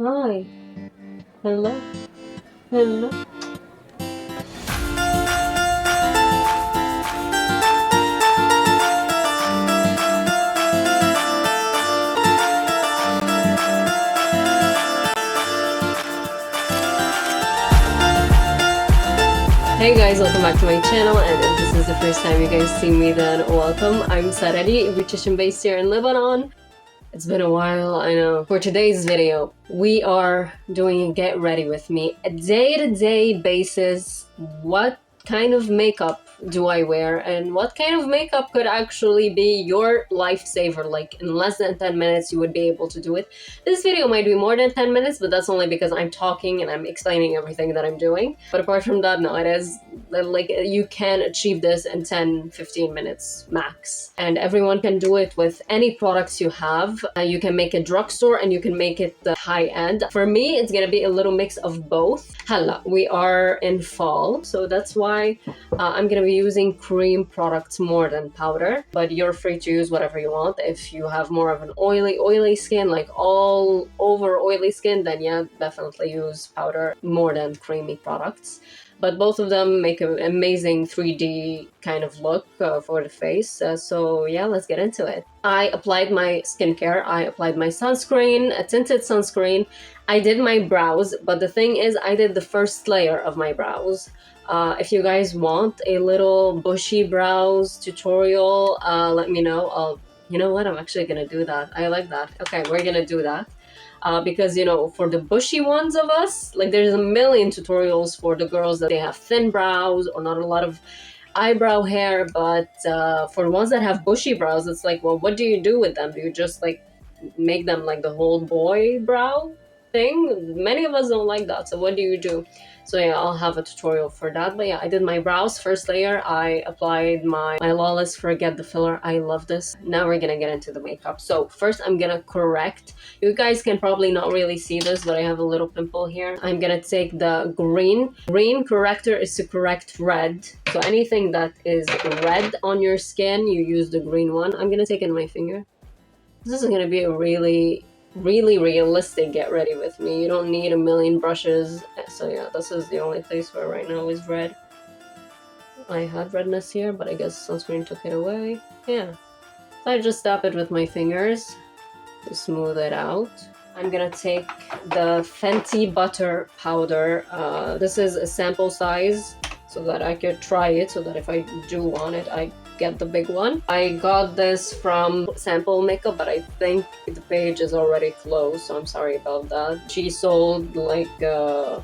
Hi. Hello. Hello. Hey guys, welcome back to my channel, and if this is the first time you guys see me, then welcome. I'm Sarari, British based here in Lebanon. It's been a while, I know. For today's video, we are doing a get ready with me, a day-to-day basis. What kind of makeup do I wear, and what kind of makeup could actually be your lifesaver? Like in less than 10 minutes you would be able to do it. This video might be more than 10 minutes, but that's only because I'm talking and I'm explaining everything that I'm doing. But apart from that, no, it is like you can achieve this in 10-15 minutes max, and everyone can do it with any products you have. You can make a drugstore and you can make it the high end. For me, it's gonna be a little mix of both. Hala, we are in fall, so that's why I'm gonna be using cream products more than powder, but you're free to use whatever you want. If you have more of an oily skin, like all over oily skin, then yeah, definitely use powder more than creamy products. But both of them make an amazing 3D kind of look for the face. So yeah, let's get into it. I applied my skincare. I applied my sunscreen, a tinted sunscreen. I did my brows, but the thing is, I did the first layer of my brows. If you guys want a little bushy brows tutorial, let me know. You know what? I'm actually gonna do that. I like that. Okay, we're gonna do that. Because, you know, for the bushy ones of us, like there's a million tutorials for the girls that they have thin brows or not a lot of eyebrow hair, but for the ones that have bushy brows, it's like, well, what do you do with them? Do you just like make them like the whole boy brow thing? Many of us don't like that, so what do you do? So yeah, I'll have a tutorial for that. But yeah, I did my brows first layer. I applied my Lawless Forget the Filler. I love this. Now we're gonna get into the makeup. So first I'm gonna correct. You guys can probably not really see this, but I have a little pimple here. I'm gonna take the green corrector is to correct red. So anything that is red on your skin, you use the green one. I'm gonna take it in my finger. This is gonna be a really realistic get ready with me. You don't need a million brushes. So yeah, this is the only place where right now is red. I had redness here, but I guess sunscreen took it away. Yeah, so I just tap it with my fingers to smooth it out. I'm gonna take the Fenty Butter Powder. This is a sample size so that I could try it, so that if I do want it, I get the big one. I got this from Sample Makeup, but I think the page is already closed, so I'm sorry about that. She sold like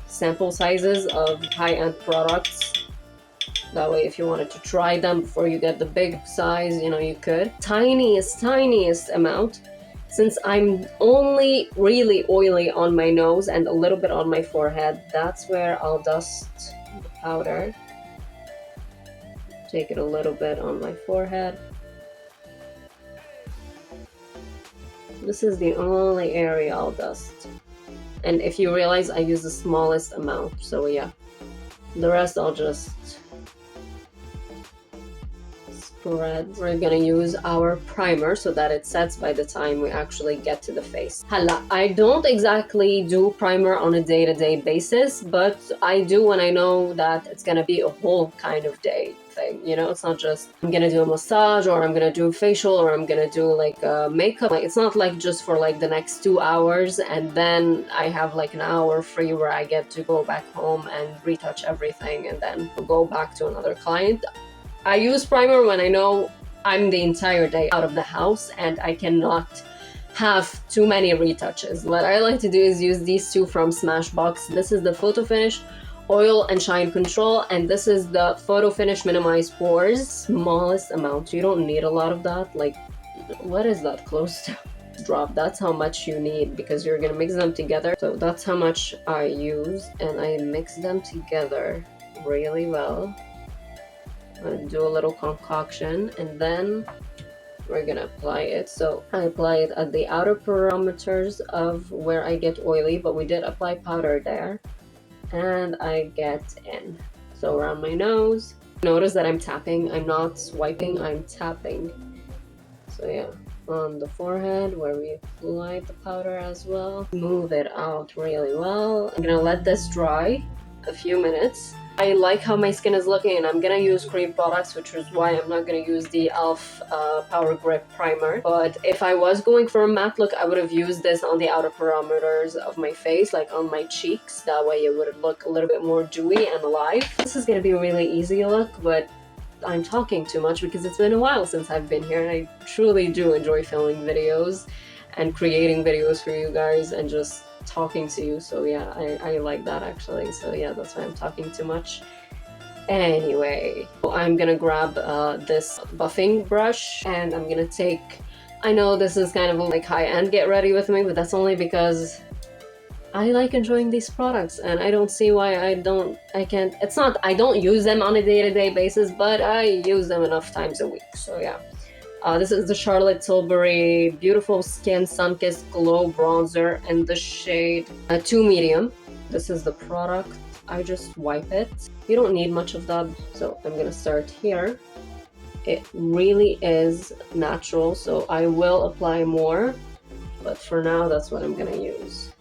sample sizes of high-end products. That way, if you wanted to try them before you get the big size, you know, you could. Tiniest amount. Since I'm only really oily on my nose and a little bit on my forehead, that's where I'll dust the powder. Take it a little bit on my forehead. This is the only area I'll dust. And if you realize, I use the smallest amount, so yeah. The rest I'll just spread. We're gonna use our primer so that it sets by the time we actually get to the face. Hala, I don't exactly do primer on a day-to-day basis, but I do when I know that it's gonna be a whole kind of day thing. You know, it's not just I'm gonna do a massage or I'm gonna do a facial or I'm gonna do like makeup. Like, it's not like just for like the next 2 hours and then I have like an hour free where I get to go back home and retouch everything and then go back to another client. I use primer when I know I'm the entire day out of the house and I cannot have too many retouches. What I like to do is use these two from Smashbox. This is the Photo Finish Oil and Shine Control, and this is the Photo Finish Minimize Pores. Smallest amount. You don't need a lot of that. Like, what is that close to? Drop. That's how much you need because you're gonna mix them together. So that's how much I use, and I mix them together really well. I'm gonna do a little concoction and then we're gonna apply it. So I apply it at the outer perimeters of where I get oily, but we did apply powder there, and I get in. So around my nose. Notice that I'm tapping. I'm not swiping, I'm tapping. So yeah. on the forehead where we applied the powder as well. Move it out really well. I'm gonna let this dry a few minutes. I like how my skin is looking, and I'm gonna use cream products, which is why I'm not gonna use the e.l.f. Power Grip Primer. But if I was going for a matte look, I would have used this on the outer perimeters of my face, like on my cheeks. That way it would look a little bit more dewy and alive. This is gonna be a really easy look, but I'm talking too much because it's been a while since I've been here, and I truly do enjoy filming videos and creating videos for you guys and just talking to you. So yeah, I like that actually. So yeah, that's why I'm talking too much. Anyway, I'm gonna grab this buffing brush, and I'm gonna take, I know this is kind of like high-end get ready with me, but that's only because I like enjoying these products, and I don't see why I can't. It's not I don't use them on a day-to-day basis, but I use them enough times a week. So yeah, this is the Charlotte Tilbury Beautiful Skin Sun-Kissed Glow Bronzer in the shade 2 Medium. This is the product. I just wipe it. You don't need much of that, so I'm gonna start here. It really is natural, so I will apply more, but for now that's what I'm gonna use.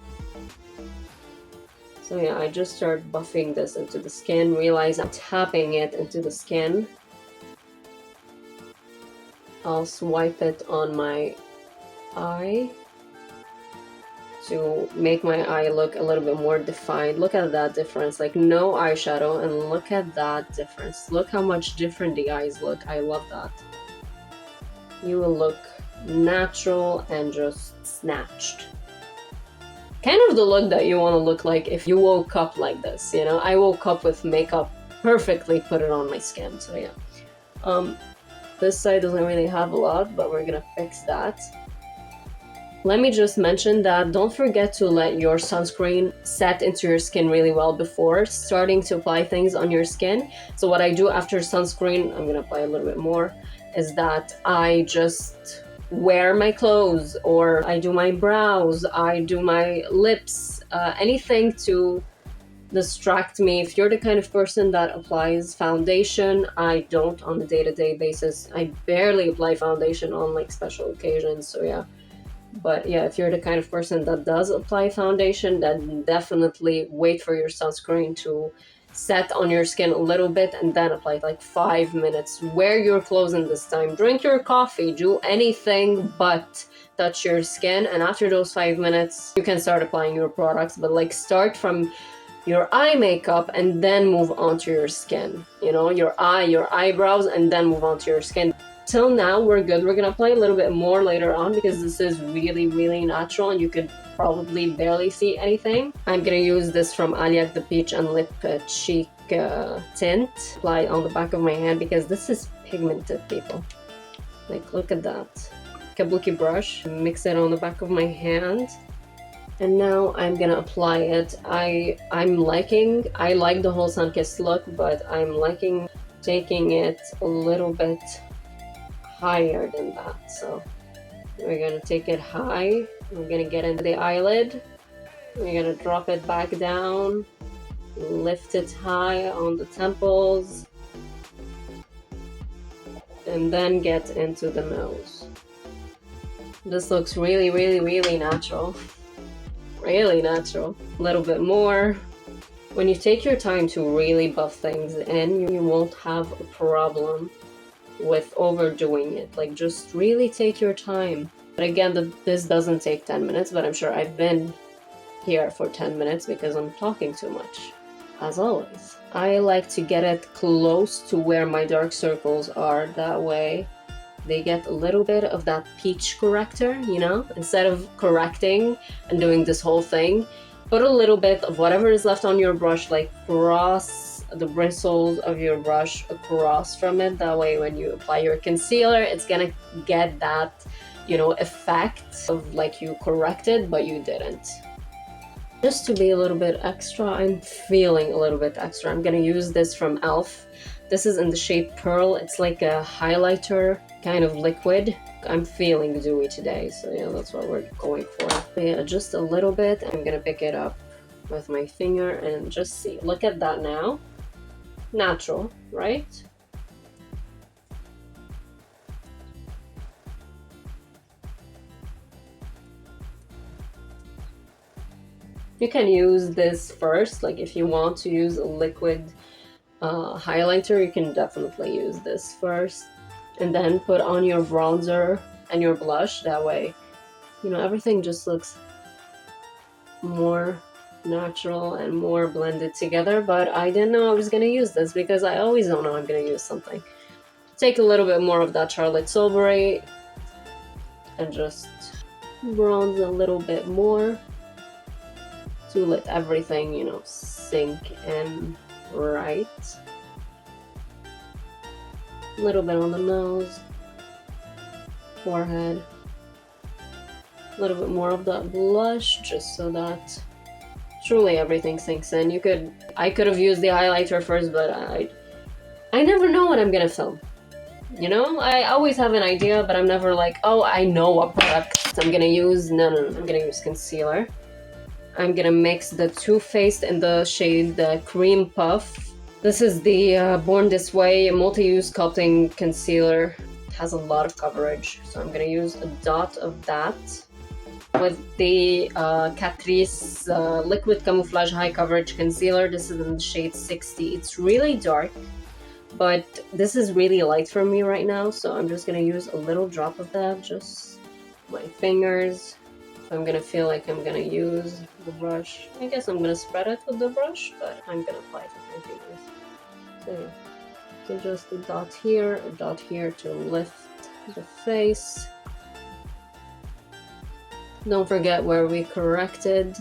So yeah, I just start buffing this into the skin, realize I'm tapping it into the skin. I'll swipe it on my eye to make my eye look a little bit more defined. Look at that difference, like no eyeshadow, and look at that difference. Look how much different the eyes look. I love that. You will look natural and just snatched. Kind of the look that you want to look like if you woke up like this, you know? I woke up with makeup perfectly put it on my skin, so yeah. This side doesn't really have a lot, but we're gonna fix that. Let me just mention that don't forget to let your sunscreen set into your skin really well before starting to apply things on your skin. So what I do after sunscreen, I'm gonna apply a little bit more, is that I just wear my clothes, or I do my brows, I do my lips, anything to distract me. If you're the kind of person that applies foundation, I don't on a day-to-day basis. I barely apply foundation on like special occasions, so yeah. But yeah, if you're the kind of person that does apply foundation, then definitely wait for your sunscreen to set on your skin a little bit and then apply it, like 5 minutes. Wear your clothes in this time, drink your coffee, do anything but touch your skin, and after those 5 minutes you can start applying your products. But like start from your eye makeup and then move on to your skin, you know, your eye, your eyebrows, and then move on to your skin. Till now we're good. We're gonna apply a little bit more later on because this is really natural and you could probably barely see anything. I'm gonna use this from Aliak, the Peach and Lip Cheek tint. Apply on the back of my hand because this is pigmented, people. Like, look at that. Kabuki brush, mix it on the back of my hand. And now I'm gonna apply it. I like the whole sun-kissed look, but I'm liking taking it a little bit higher than that. So we're gonna take it high. We're gonna get into the eyelid. We're gonna drop it back down, lift it high on the temples, and then get into the nose. This looks really natural. Really natural. A little bit more. When you take your time to really buff things in, you won't have a problem with overdoing it. Like, just really take your time. But again, this doesn't take 10 minutes, but I'm sure I've been here for 10 minutes because I'm talking too much, as always. I like to get it close to where my dark circles are. That way they get a little bit of that peach corrector, you know? Instead of correcting and doing this whole thing, put a little bit of whatever is left on your brush, like cross the bristles of your brush across from it. That way when you apply your concealer, it's gonna get that, you know, effect of like you corrected but you didn't. Just to be a little bit extra, I'm feeling a little bit extra, I'm gonna use this from e.l.f. This is in the shade Pearl. It's like a highlighter kind of liquid. I'm feeling dewy today, so yeah, that's what we're going for. But yeah, just a little bit. I'm gonna pick it up with my finger and just see. Look at that now. Natural, right? You can use this first, like if you want to use a liquid highlighter, you can definitely use this first. And then put on your bronzer and your blush. That way, you know, everything just looks more natural and more blended together. But I didn't know I was gonna use this because I always don't know I'm gonna use something. Take a little bit more of that Charlotte Tilbury and just bronze a little bit more to let everything, you know, sink in right. A little bit on the nose, forehead, a little bit more of that blush just so that truly everything sinks in. I could have used the highlighter first, but I never know what I'm gonna film. You know, I always have an idea, but I'm never like, oh, I know what product I'm gonna use. No, I'm gonna use concealer. I'm gonna mix the Too Faced in the shade the Cream Puff. This is the Born This Way multi-use sculpting concealer. It has a lot of coverage, so I'm gonna use a dot of that with the Catrice Liquid Camouflage High Coverage Concealer. This is in the shade 60. It's really dark, but this is really light for me right now, so I'm just gonna use a little drop of that, just my fingers. If I'm gonna feel like I'm gonna use the brush, I guess I'm gonna spread it with the brush, but I'm gonna apply it with my fingers. So just a dot here to lift the face. Don't forget where we corrected.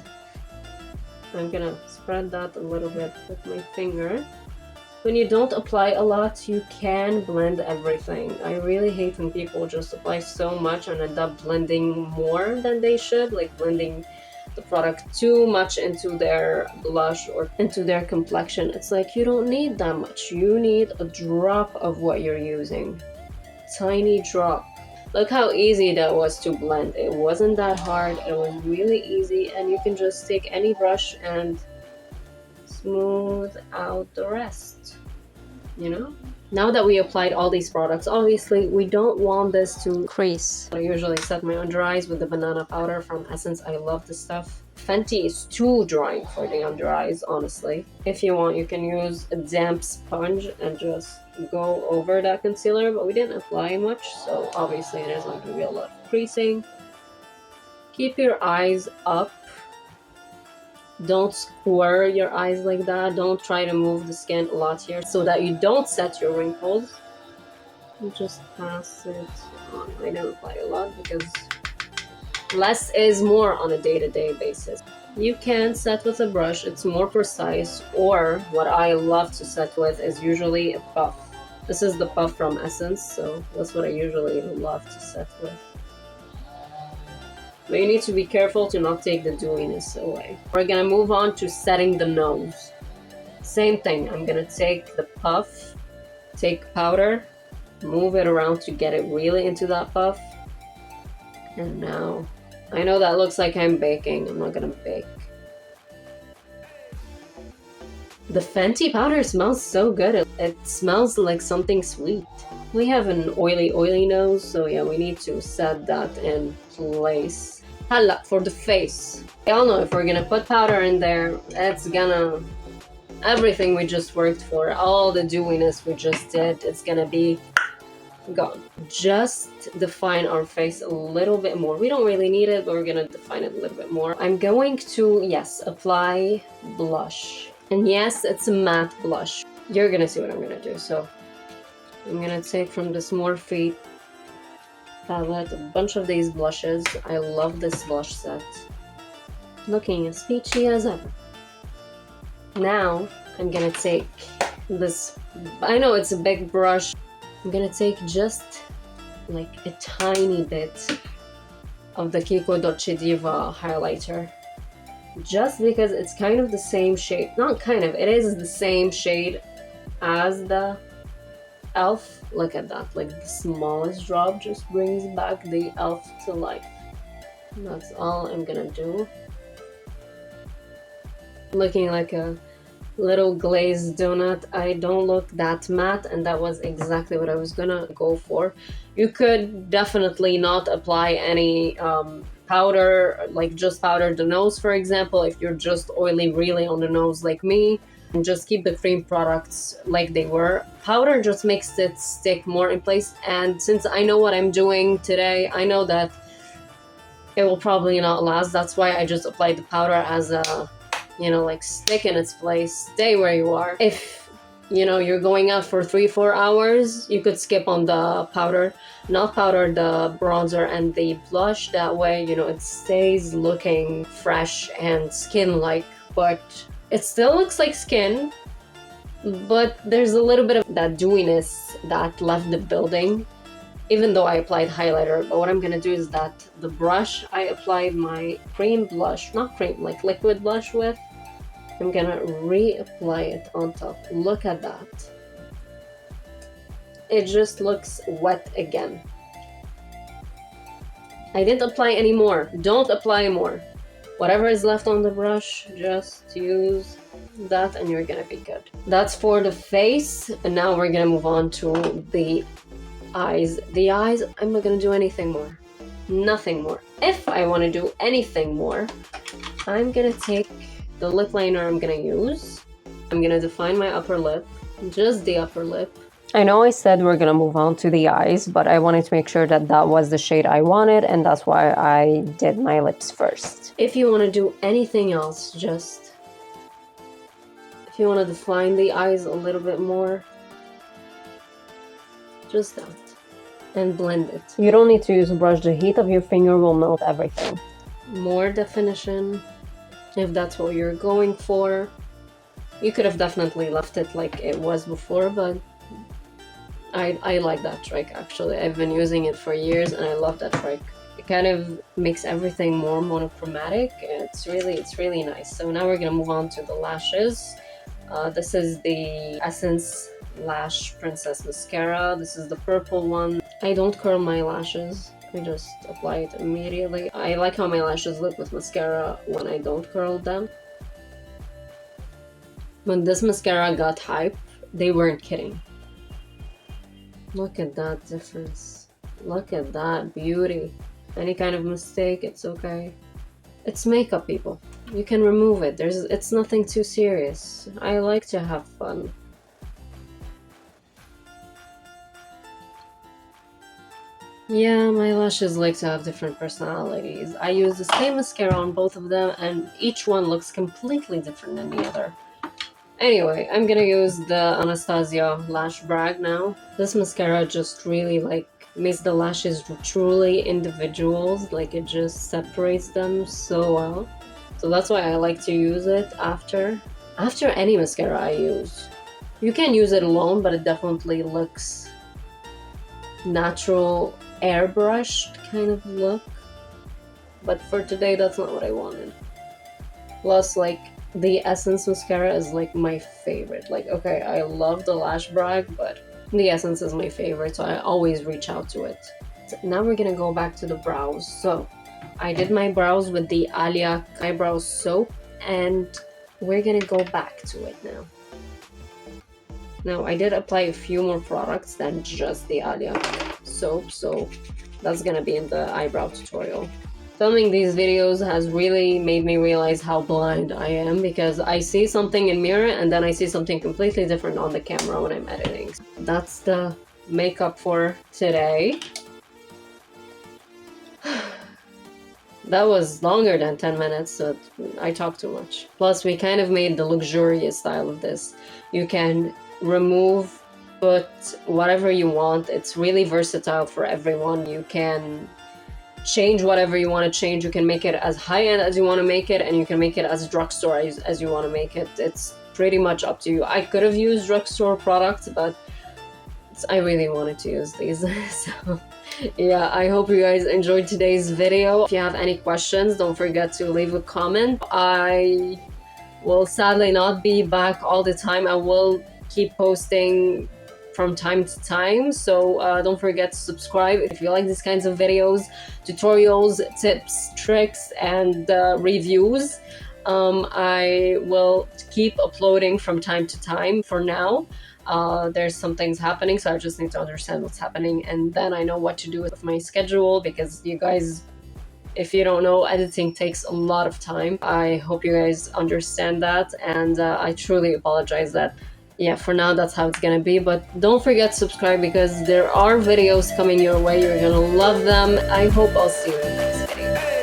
I'm gonna spread that a little bit with my finger. When you don't apply a lot, you can blend everything. I really hate when people just apply so much and end up blending more than they should, like blending the product too much into their blush or into their complexion. It's like, you don't need that much. You need a drop of what you're using. Tiny drop. Look how easy that was to blend. It wasn't that hard. It was really easy, and you can just take any brush and smooth out the rest, you know? Now that we applied all these products, obviously we don't want this to crease. I usually set my under eyes with the banana powder from Essence. I love this stuff. Fenty is too drying for the under eyes, honestly. If you want, you can use a damp sponge and just go over that concealer, but we didn't apply much, so obviously there's not gonna be a lot of creasing. Keep your eyes up. Don't square your eyes like that. Don't try to move the skin a lot here so that you don't set your wrinkles. You just pass it on. I don't apply a lot because less is more on a day-to-day basis. You can set with a brush, it's more precise, or what I love to set with is usually a puff. This is the puff from Essence, so that's what I usually love to set with. But you need to be careful to not take the dewiness away. We're gonna move on to setting the nose. Same thing, I'm gonna take the puff, take powder, move it around to get it really into that puff. And now, I know that looks like I'm baking. I'm not gonna bake. The Fenty powder smells so good. It smells like something sweet. We have an oily nose, so yeah, we need to set that in place. Hala, for the face. Y'all know if we're gonna put powder in there, it's gonna... everything we just worked for, all the dewiness we just did, it's gonna be gone. Just define our face a little bit more. We don't really need it, but we're gonna define it a little bit more. I'm going to, yes, apply blush. And yes, it's a matte blush. You're gonna see what I'm gonna do. So I'm gonna take from this Morphe palette a bunch of these blushes. I love this blush set. Looking as peachy as ever. Now I'm gonna take this, I know it's a big brush. I'm gonna take just like a tiny bit of the Kiko Dolce Diva highlighter. Just because it's kind of the same shade. Not kind of, it is the same shade as the e.l.f. Look at that, like the smallest drop just brings back the e.l.f. to life. And that's all I'm gonna do. Looking like a little glazed donut. I don't look that matte, and that was exactly what I was gonna go for. You could definitely not apply any powder, like just powder the nose, for example, if you're just oily really on the nose like me, and just keep the cream products like they were. Powder just makes it stick more in place, and since I know what I'm doing today, I know that it will probably not last. That's why I just applied the powder as a, you know, like stick in its place, stay where you are. If, you know, you're going out for 3-4 hours, you could skip on the powder, not powder, the bronzer and the blush. That way, you know, it stays looking fresh and skin-like, but it still looks like skin, but there's a little bit of that dewiness that left the building, even though I applied highlighter. But what I'm gonna do is that the brush I applied my cream blush, not cream, like liquid blush with, I'm gonna reapply it on top. Look at that. It just looks wet again. I didn't apply any more. Don't apply more. Whatever is left on the brush, just use that and you're gonna be good. That's for the face, and now we're gonna move on to the eyes. The eyes, I'm not gonna do anything more. Nothing more. If I want to do anything more, I'm gonna take the lip liner I'm gonna use. I'm gonna define my upper lip, just the upper lip. I know I said we're gonna move on to the eyes, but I wanted to make sure that that was the shade I wanted, and that's why I did my lips first. If you want to do anything else, just if you want to define the eyes a little bit more, just that, and blend it. You don't need to use a brush. The heat of your finger will melt everything. More definition, if that's what you're going for. You could have definitely left it like it was before, but I like that trick actually. I've been using it for years and I love that trick. It kind of makes everything more monochromatic. It's really nice. So now we're gonna move on to the lashes. This is the Essence Lash Princess Mascara. This is the purple one. I don't curl my lashes. I just apply it immediately. I like how my lashes look with mascara when I don't curl them. When this mascara got hype, they weren't kidding. Look at that difference. Look at that beauty. Any kind of mistake, it's okay. It's makeup, people. You can remove it. It's nothing too serious. I like to have fun. Yeah, my lashes like to have different personalities. I use the same mascara on both of them and each one looks completely different than the other. Anyway, I'm gonna use the Anastasia Lash Brag now. This mascara just really like makes the lashes truly individuals, like it just separates them so well. So that's why I like to use it after any mascara I use. You can use it alone, but it definitely looks natural, airbrushed kind of look. But for today, that's not what I wanted. Plus, like, the Essence mascara is like my favorite. Like, okay, I love the Lash Brag, but the Essence is my favorite, so I always reach out to it. So now we're gonna go back to the brows. So I did my brows with the Alia eyebrow soap, and we're gonna go back to it now. Now I did apply a few more products than just the Alia soap, so that's gonna be in the eyebrow tutorial. Filming these videos has really made me realize how blind I am, because I see something in mirror and then I see something completely different on the camera when I'm editing. That's the makeup for today. That was longer than 10 minutes, so I talked too much. Plus, we kind of made the luxurious style of this. You can remove, put whatever you want. It's really versatile for everyone. You can change whatever you want to change. You can make it as high-end as you want to make it, and you can make it as drugstore as you want to make it. It's pretty much up to you. I could have used drugstore products, but I really wanted to use these. So yeah, I hope you guys enjoyed today's video. If you have any questions, don't forget to leave a comment. I will sadly not be back all the time. I will keep posting from time to time, so don't forget to subscribe if you like these kinds of videos, tutorials, tips, tricks, and reviews. I will keep uploading from time to time. For now, there's some things happening, so I just need to understand what's happening, and then I know what to do with my schedule, because you guys If you don't know, editing takes a lot of time. I hope you guys understand that, and I truly apologize that, yeah, for now that's how it's gonna be. But don't forget to subscribe because there are videos coming your way. You're gonna love them. I hope I'll see you in the next video.